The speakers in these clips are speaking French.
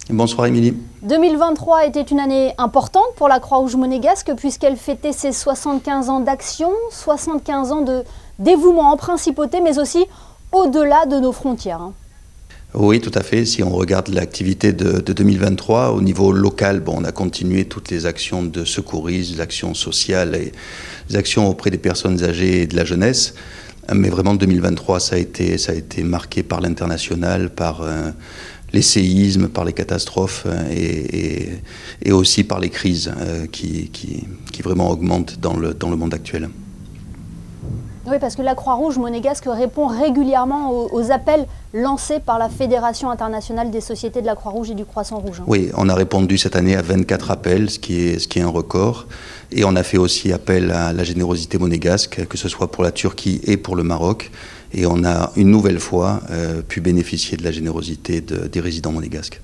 Bonsoir Émilie. 2023 était une année importante pour la Croix-Rouge monégasque puisqu'elle fêtait ses 75 ans d'action, 75 ans de dévouement en principauté, mais aussi au-delà de nos frontières. Oui, tout à fait. Si on regarde l'activité de 2023, au niveau local, on a continué toutes les actions de secourisme, les actions sociales et les actions auprès des personnes âgées et de la jeunesse. Mais vraiment, 2023, ça a été marqué par l'international, par les séismes, par les catastrophes et aussi par les crises qui vraiment augmentent dans le monde actuel. Oui, parce que la Croix-Rouge monégasque répond régulièrement aux appels lancés par la Fédération internationale des sociétés de la Croix-Rouge et du Croissant-Rouge. Oui, on a répondu cette année à 24 appels, ce qui est un record. Et on a fait aussi appel à la générosité monégasque, que ce soit pour la Turquie et pour le Maroc. Et on a une nouvelle fois pu bénéficier de la générosité des résidents monégasques.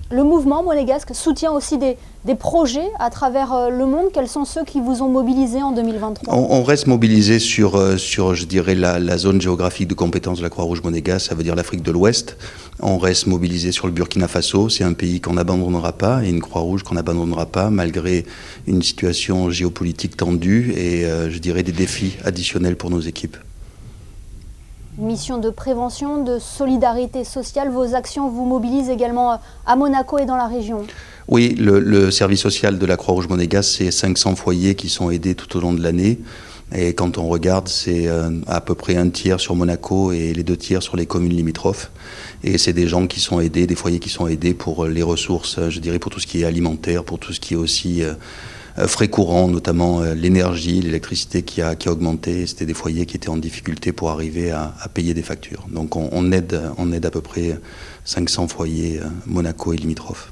Le mouvement monégasque soutient aussi des projets à travers le monde. Quels sont ceux qui vous ont mobilisé en 2023 ? On reste mobilisé sur je dirais, la zone géographique de compétence de la Croix-Rouge monégasque, ça veut dire l'Afrique de l'Ouest. On reste mobilisé sur le Burkina Faso, c'est un pays qu'on n'abandonnera pas et une Croix-Rouge qu'on n'abandonnera pas malgré une situation géopolitique tendue et je dirais des défis additionnels pour nos équipes. Mission de prévention, de solidarité sociale, vos actions vous mobilisent également à Monaco et dans la région. Oui, le service social de la Croix-Rouge monégasque, c'est 500 foyers qui sont aidés tout au long de l'année. Et quand on regarde, c'est à peu près un tiers sur Monaco et les 2 tiers sur les communes limitrophes. Et c'est des gens qui sont aidés, des foyers qui sont aidés pour les ressources, je dirais pour tout ce qui est alimentaire, pour tout ce qui est aussi frais courants, notamment l'énergie, l'électricité qui a augmenté. C'était des foyers qui étaient en difficulté pour arriver à payer des factures. Donc on aide à peu près 500 foyers Monaco et limitrophes.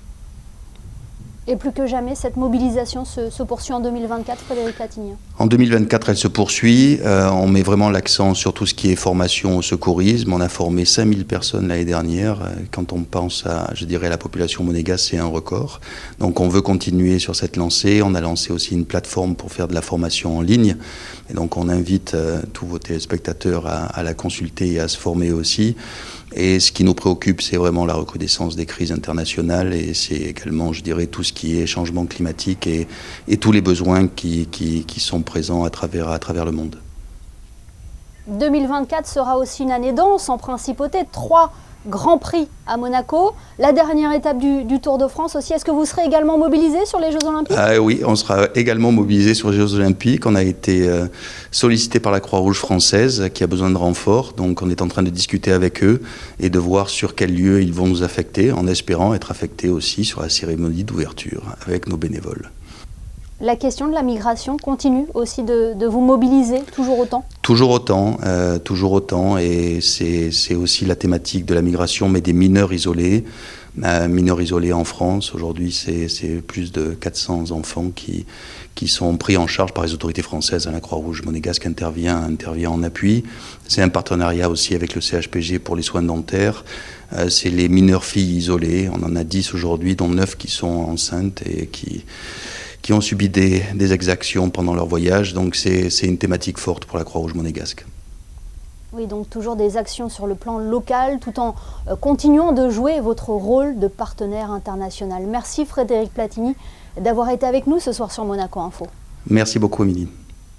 Et plus que jamais, cette mobilisation se poursuit en 2024, Frédéric Platini. En 2024, elle se poursuit. On met vraiment l'accent sur tout ce qui est formation au secourisme. On a formé 5000 personnes l'année dernière. Quand on pense à, je dirais, la population monégasque, c'est un record. Donc on veut continuer sur cette lancée. On a lancé aussi une plateforme pour faire de la formation en ligne. Et donc on invite tous vos téléspectateurs à la consulter et à se former aussi. Et ce qui nous préoccupe, c'est vraiment la recrudescence des crises internationales et c'est également, je dirais, tout ce qui est changement climatique et tous les besoins qui sont présents à travers le monde. 2024 sera aussi une année dense en principauté, 3 Grands Prix à Monaco, la dernière étape du Tour de France aussi. Est-ce que vous serez également mobilisé sur les Jeux Olympiques ? Oui, on sera également mobilisé sur les Jeux Olympiques. On a été sollicité par la Croix-Rouge française qui a besoin de renforts. Donc on est en train de discuter avec eux et de voir sur quel lieu ils vont nous affecter, en espérant être affectés aussi sur la cérémonie d'ouverture avec nos bénévoles. La question de la migration continue aussi de vous mobiliser toujours autant ? Toujours autant, et c'est aussi la thématique de la migration, mais des mineurs isolés en France. Aujourd'hui, c'est plus de 400 enfants qui sont pris en charge par les autorités françaises. La Croix-Rouge monégasque intervient en appui. C'est un partenariat aussi avec le CHPG pour les soins dentaires. C'est les mineurs filles isolées. On en a 10 aujourd'hui, dont 9 qui sont enceintes et qui ont subi des exactions pendant leur voyage. Donc c'est une thématique forte pour la Croix-Rouge monégasque. Oui, donc toujours des actions sur le plan local, tout en continuant de jouer votre rôle de partenaire international. Merci Frédéric Platini d'avoir été avec nous ce soir sur Monaco Info. Merci beaucoup Émilie.